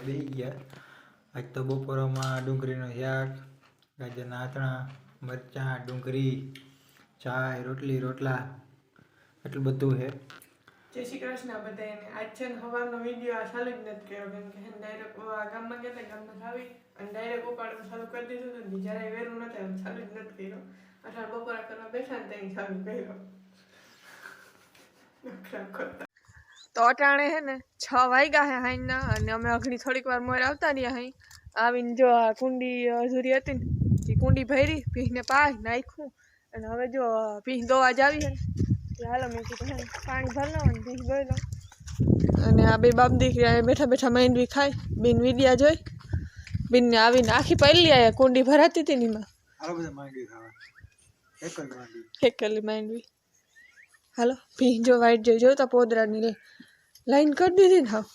બેસી ગયા. આજ તો બપોરમાં ડુંગળીનો શાક, ગાજરના આથણા, મરચાં, ડુંગળી, ચાય, રોટલી, રોટલા, એટલું બધું છે. જય શ્રી કૃષ્ણ બધાને. આજ છે ને સવારનો વિડીયો આ ચાલુ જ નથી કર્યો, કેમ કે ડાયરેક્ટ ગામમાં ગયા હતા, ગામમાં આવી અને ડાયરેક્ટ ઉપાડવાનું ચાલુ કરી દીધું હતું. જરાય વેરું નથી, ચાલુ જ નથી કર્યો. અઠાર બપોરા કરવા બેઠા ને ત્યાં ચાલુ કર્યો. તો અટાણે હે ને 6 વાગ્યા હે હાઈના, અને અમે અઘડી થોડીક વાર મોર આવતા રહ્યા હઈ. આવીને જો આ કુંડી અધૂરી હતી ને એ કુંડી ભરી, ભીંને પાઈ નાખ્યું, અને હવે જો ભીં દોવા જ આવી હે ને હાલો મેં કીધું હે પાણી ભરી લો અને ભીં દોઈ લો. અને આ બે બાપ દીકરી બેઠા બેઠા માંડવી ખાય. બીન વિડિયા જોઈ, બીનને આવીને આખી પહેલી આયા કુંડી ભરાતી હતી ને એમાં એકલી માંડવી. હાલો ભીં જો વાઈટ જોતા પોદરાની લાઈન કરી દીધી ને. હા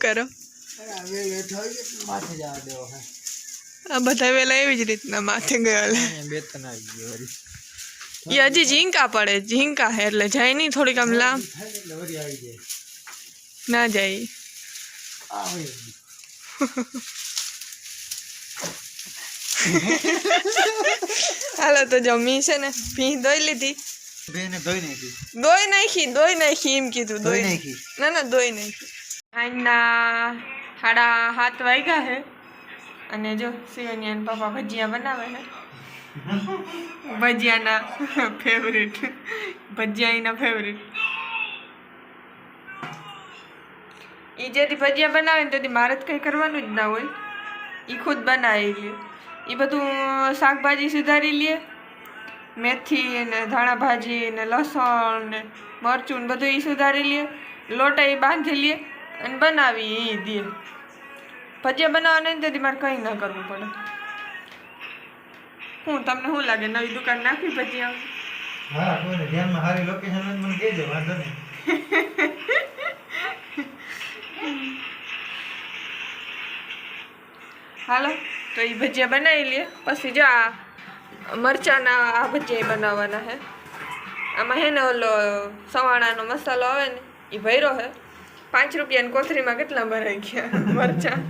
કરો આ બધા વેલા એવી જ રીતના માથે ગયો. એ હજી ઝીંકા પડે, ઝીંકા હે એટલે જાય નહીં, થોડીક આમ લાંબ ના જાય. હાલો તો જમી છે ને ભીં દોઈ લીધી, દોઈ નાખી એમ કીધું, દોઈ નાખી ના દોઈ નાખી. આજના 7:30 વાગ્યા છે અને જો શિવાની અને પપ્પા ભજીયા બનાવે છે. ભજીયાના ફેવરેટ, ભજીયા એના ફેવરેટ. એ જેથી ભજીયા બનાવે ને તેથી મારે જ કંઈ કરવાનું જ ના હોય, એ ખુદ બનાવી લે. એ બધું શાકભાજી સુધારી લે, મેથી ને ધાણા ભાજી ને લસણ ને મરચું ને બધું એ સુધારી લે, લોટા એ બાંધી લે અને બનાવી એ દે. ભજીયા બનાવવા નહીં તેથી મારે કંઈ ના કરવું પડે. હું તમને શું લાગે નવી દુકાન નાખી ભજીયા? હા, કોઈને ધ્યાનમાં સારી લોકેશન મને કહેજો, વાંધો નહીં. હાલો તો એ ભજીયા બનાવી લે. પછી જો આ મરચાંના આ ભજીયા બનાવવાના હે. આમાં હે ને ઓલો સવાણાનો મસાલો આવે ને એ ભર્યો હે. 5 રૂપિયાની કોથળીમાં કેટલા ભરાઈ ગયા મરચાં.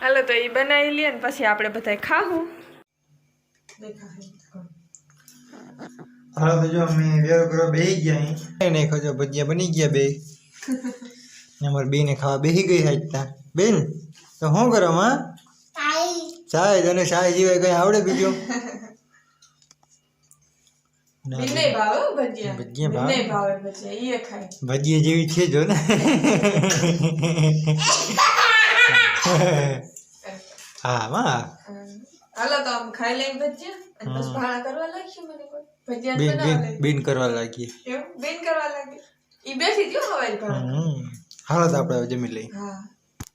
હાલો તો એ બનાવી લઈએ ને પછી આપણે બધા ખાવું. હાલો તો જો અમે વેરો કરવા બેસી ગયા. અહીં નહીં ખજો ભજીયા બની ગયા બે. અમારી બેને ખાવા બેસી ગઈ હાજતા. બેન તો શું કરો માં? ચાય. તને ચાય સિવાય કઈ આવડે બીજો? ભજીયા જેવી છે જો ને. હા માં હાલો તો આમ ખાઈ લઈ ભજીયા અને પછી ભાણા કરવા લાગી. મને ભજીયા બેન કરવા લાગી. બેન કરવા લાગી. ઈ બેસી ગયો હવાઈ ભાણા. હાલો તો આપણે જમી લઈએ. હા.